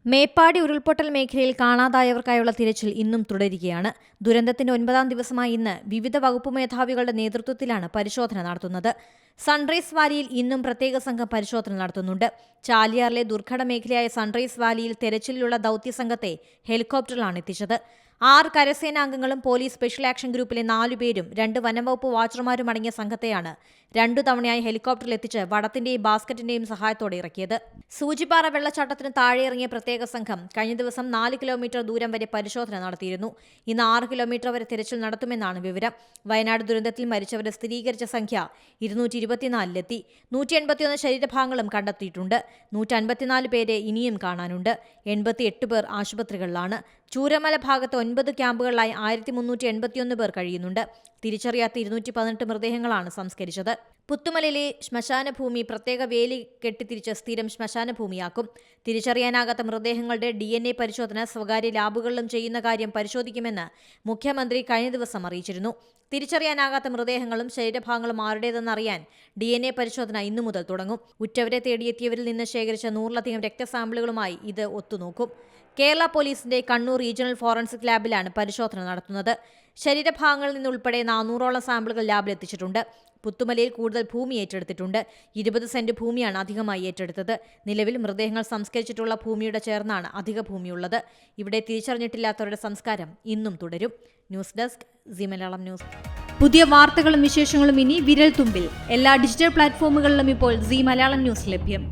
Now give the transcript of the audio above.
മേപ്പാടി ഉരുൾപൊട്ടൽ മേഖലയിൽ കാണാതായവർക്കായുള്ള തിരച്ചിൽ ഇന്നും തുടരുകയാണ്. ദുരന്തത്തിന്റെ 9ാം ദിവസമായ ഇന്ന് വിവിധ വകുപ്പ് മേധാവികളുടെ നേതൃത്വത്തിലാണ് പരിശോധന നടത്തുന്നത്. സൺറൈസ് വാലിയിൽ ഇന്നും പ്രത്യേക സംഘം പരിശോധന നടത്തുന്നുണ്ട്. ചാലിയാറിലെ ദുർഘട മേഖലയായ സൺറൈസ് വാലിയിൽ തെരച്ചിലിലുള്ള ദൌത്യസംഘത്തെ ഹെലികോപ്റ്ററിലാണ് എത്തിച്ചത്. 6 കരസേനാംഗങ്ങളും പോലീസ് സ്പെഷ്യൽ ആക്ഷൻ ഗ്രൂപ്പിലെ 4 പേരും 2 വനംവകുപ്പ് വാച്ചർമാരും അടങ്ങിയ സംഘത്തെയാണ് 2 തവണയായി ഹെലികോപ്റ്ററിൽ എത്തിച്ച് വടത്തിന്റെയും ബാസ്ക്കറ്റിന്റെയും സഹായത്തോടെ ഇറക്കിയത്. സൂചിപ്പാറ വെള്ളച്ചാട്ടത്തിന് താഴെ ഇറങ്ങിയ പ്രത്യേക സംഘം കഴിഞ്ഞ ദിവസം 4 കിലോമീറ്റർ ദൂരം വരെ പരിശോധന നടത്തിയിരുന്നു. ഇന്ന് 6 കിലോമീറ്റർ വരെ തിരച്ചിൽ നടത്തുമെന്നാണ് വിവരം. വയനാട് ദുരന്തത്തിൽ മരിച്ചവരെ സ്ഥിരീകരിച്ച സംഖ്യ 224-ലെത്തി. 181 ശരീരഭാഗങ്ങളും കണ്ടെത്തിയിട്ടുണ്ട്. 154 പേരെ ഇനിയും കാണാനുണ്ട്. 88 പേർ ആശുപത്രികളിലാണ്. ചൂരമല ഭാഗത്ത് 9 ക്യാമ്പുകളിലായി 1381 പേർ കഴിയുന്നുണ്ട്. തിരിച്ചറിയാത്ത 218 മൃതദേഹങ്ങളാണ് സംസ്കരിച്ചത്. പുത്തുമലയിലെ ശ്മശാനഭൂമി പ്രത്യേക വേലി കെട്ടിത്തിരിച്ച് സ്ഥിരം ശ്മശാനഭൂമിയാക്കും. തിരിച്ചറിയാനാകാത്ത മൃതദേഹങ്ങളുടെ DNA പരിശോധന സ്വകാര്യ ലാബുകളിലും ചെയ്യുന്ന കാര്യം പരിശോധിക്കുമെന്ന് മുഖ്യമന്ത്രി കഴിഞ്ഞ ദിവസം അറിയിച്ചിരുന്നു. തിരിച്ചറിയാനാകാത്ത മൃതദേഹങ്ങളും ശരീരഭാഗങ്ങളും ആരുടേതെന്നറിയാൻ DNA പരിശോധന ഇന്നു മുതൽ തുടങ്ങും. ഉറ്റവരെ തേടിയെത്തിയവരിൽ നിന്ന് ശേഖരിച്ച 100ലധികം രക്തസാമ്പിളുകളുമായി ഇത് ഒത്തുനോക്കും. കേരള പോലീസിന്റെ കണ്ണൂർ റീജിയണൽ ഫോറൻസിക് ലാബിലാണ് പരിശോധന നടത്തുന്നത്. ശരീരഭാഗങ്ങളിൽ നിന്നുൾപ്പെടെ 400ഓളം സാമ്പിളുകൾ ലാബിൽ എത്തിച്ചിട്ടുണ്ട്. പുത്തുമലയിൽ കൂടുതൽ ഭൂമി ഏറ്റെടുത്തിട്ടുണ്ട്. 20 സെന്റ് ഭൂമിയാണ് അധികമായി ഏറ്റെടുത്തത്. നിലവിൽ മൃതദേഹങ്ങൾ സംസ്കരിച്ചിട്ടുള്ള ഭൂമിയുടെ ചേർന്നാണ് അധിക ഭൂമിയുള്ളത്. ഇവിടെ തിരിച്ചറിഞ്ഞിട്ടില്ലാത്തവരുടെ സംസ്കാരം ഇന്നും തുടരും. News desk Zee Malayalam news. പുതിയ വാർത്തകളും വിശേഷങ്ങളും ഇനി വിരൽ തുമ്പിൽ. എല്ലാ ഡിജിറ്റൽ പ്ലാറ്റ്ഫോമുകളിലും ഇപ്പോൾ സീ മലയാളം ന്യൂസ് ലഭ്യം.